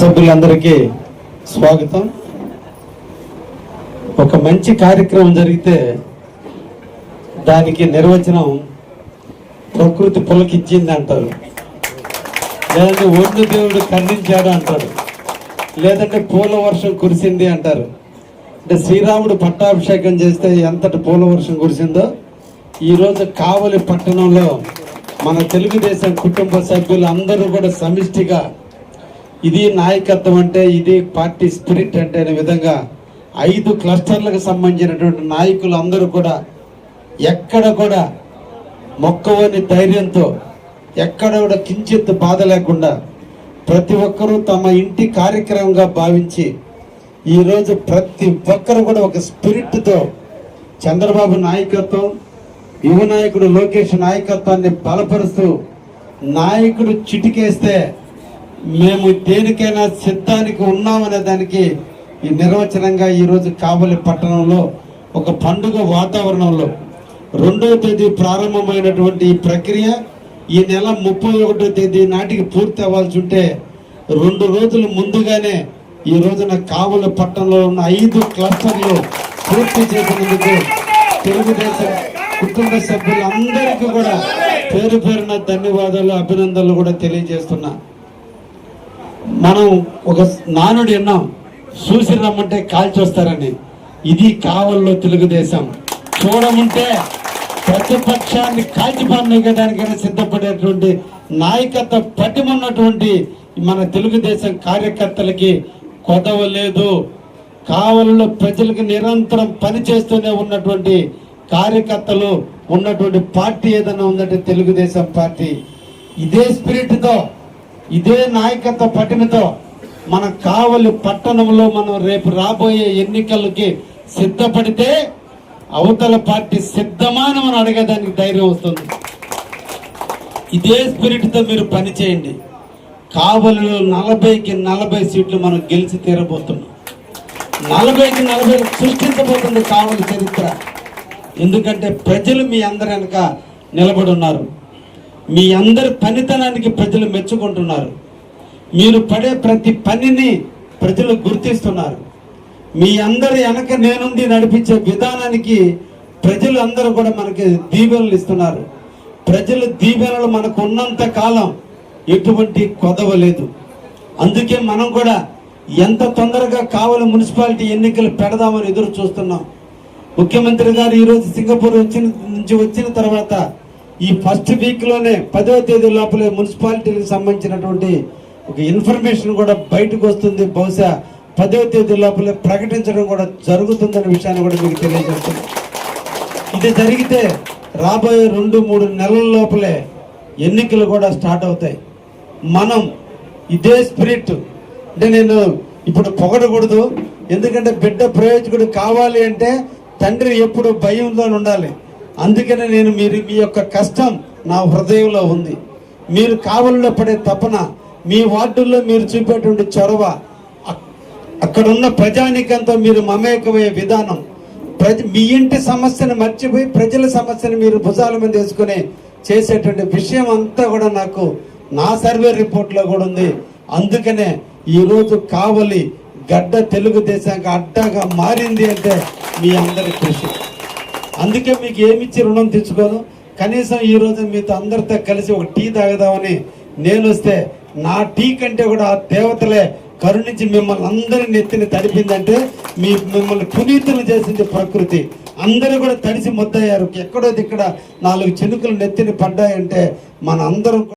సభ్యులందరికీ స్వాగతం. ఒక మంచి కార్యక్రమం జరిగితే దానికి నిర్వచనం ప్రకృతి పులకిచ్చింది అంటారు, లేదంటే ఒండు దేవుడు ఖండించాడు అంటారు, లేదంటే పూల వర్షం కురిసింది అంటారు. అంటే శ్రీరాముడు పట్టాభిషేకం చేస్తే ఎంతటి పూల వర్షం కురిసిందో ఈరోజు కావలి పట్టణంలో మన తెలుగుదేశం కుటుంబ సభ్యులు అందరూ కూడా సమిష్టిగా ఇది నాయకత్వం అంటే, ఇది పార్టీ స్పిరిట్ అంటే అనే విధంగా 5 క్లస్టర్లకు సంబంధించినటువంటి నాయకులు అందరూ కూడా ఎక్కడ కూడా మొక్కవని ధైర్యంతో, ఎక్కడ కూడా కించిత్ బాధ లేకుండా ప్రతి ఒక్కరూ తమ ఇంటి కార్యక్రమంగా భావించి ఈరోజు ప్రతి ఒక్కరు కూడా ఒక స్పిరిట్తో చంద్రబాబు నాయకత్వం, యువ నాయకుడు లోకేష్ నాయకత్వాన్ని బలపరుస్తూ నాయకుడు చిటికేస్తే మేము దేనికైనా సిద్ధానికి ఉన్నామనే దానికి ఈ నిర్వచనంగా ఈరోజు కావలి పట్టణంలో ఒక పండుగ వాతావరణంలో 2వ తేదీ ప్రారంభమైనటువంటి ఈ ప్రక్రియ ఈ నెల 31వ తేదీ నాటికి పూర్తి అవ్వాల్సి ఉంటే 2 రోజులు ముందుగానే ఈ రోజున కావలి పట్టణంలో ఉన్న 5 క్లస్టర్లు పూర్తి చేసినందుకు తెలుగుదేశం కుటుంబ సభ్యులందరికీ కూడా పేరు పేరున ధన్యవాదాలు, అభినందనలు కూడా తెలియజేస్తున్నా. మనం ఒక నానుడు విన్నాం, చూసి రమ్మంటే కాల్చొస్తారని. ఇది కావల్లో తెలుగుదేశం. చూడముంటే ప్రతిపక్షాన్ని కాల్చిపారేయడానికైనా సిద్ధపడేటువంటి నాయకత్వ పటిమన్నటువంటి మన తెలుగుదేశం కార్యకర్తలకి కొదవ లేదు. కావలిలో ప్రజలకు నిరంతరం పనిచేస్తూనే ఉన్నటువంటి కార్యకర్తలు ఉన్నటువంటి పార్టీ ఏదైనా ఉందంటే తెలుగుదేశం పార్టీ. ఇదే స్పిరిట్తో, ఇదే నాయకత్వ పటిమతో మన కావలి పట్టణంలో మనం రేపు రాబోయే ఎన్నికలకి సిద్ధపడితే అవతల పార్టీ సిద్ధమానమని అడగడానికి ధైర్యం వస్తుంది. ఇదే స్పిరిట్తో మీరు పనిచేయండి. కావలిలో 40కి 40 సీట్లు మనం గెలిచి తీరబోతున్నాం. 40కి 40 సృష్టించబోతుంది కావలి చరిత్ర. ఎందుకంటే ప్రజలు మీ అందరి వెనక నిలబడి ఉన్నారు. మీ అందరి పనితనానికి ప్రజలు మెచ్చుకుంటున్నారు. మీరు పడే ప్రతి పనిని ప్రజలు గుర్తిస్తున్నారు. మీ అందరి వెనక నేనుండి నడిపించే విధానానికి ప్రజలు అందరూ కూడా మనకి దీవెనలు ఇస్తున్నారు. ప్రజల దీవెనలు మనకు ఉన్నంత కాలం ఎటువంటి కొదవ లేదు. అందుకే మనం కూడా ఎంత తొందరగా కావలి మున్సిపాలిటీ ఎన్నికలు పెడదామని ఎదురు చూస్తున్నాం. ముఖ్యమంత్రి గారు ఈరోజు సింగపూర్ వచ్చిన తర్వాత ఈ ఫస్ట్ వీక్లోనే 10వ తేదీ లోపలే మున్సిపాలిటీలకు సంబంధించినటువంటి ఒక ఇన్ఫర్మేషన్ కూడా బయటకు వస్తుంది. బహుశా 10వ తేదీ లోపలే ప్రకటించడం కూడా జరుగుతుందనే విషయాన్ని కూడా మీకు తెలియజేస్తుంది. ఇది జరిగితే రాబోయే 2-3 నెలల లోపలే ఎన్నికలు కూడా స్టార్ట్ అవుతాయి. మనం ఇదే స్పిరిట్ అంటే, నేను ఇప్పుడు పొగడకూడదు, ఎందుకంటే బిడ్డ ప్రయోజకుడు కావాలి అంటే తండ్రి ఎప్పుడు భయంలో ఉండాలి. అందుకనే నేను మీ యొక్క కష్టం నా హృదయంలో ఉంది. మీరు కావలిలో పడే తపన, మీ వార్డుల్లో మీరు చూపేటువంటి చొరవ, అక్కడున్న ప్రజానికంతో మీరు మమేకమయ్యే విధానం, మీ ఇంటి సమస్యను మర్చిపోయి ప్రజల సమస్యను మీరు భుజాల మీద వేసుకుని చేసేటువంటి విషయం అంతా కూడా నాకు నా సర్వే రిపోర్ట్లో కూడా ఉంది. అందుకనే ఈరోజు కావలి గడ్డ తెలుగుదేశానికి అడ్డాగా మారింది అంటే మీ అందరి కృషి. అందుకే మీకు ఏమిచ్చి రుణం తెచ్చుకోను. కనీసం ఈరోజు మీతో అందరితో కలిసి ఒక టీ తాగదామని నేను వస్తే నా టీ కంటే కూడా ఆ దేవతలే కరుణించి మిమ్మల్ని అందరిని ఎత్తిని తడిపిందంటే మిమ్మల్ని పునీతులు చేసింది ప్రకృతి. అందరూ కూడా తడిసి ముద్దయ్యారు. ఎక్కడో ఇక్కడ 4 చినుకులు నెత్తిని పడ్డాయంటే మన అందరం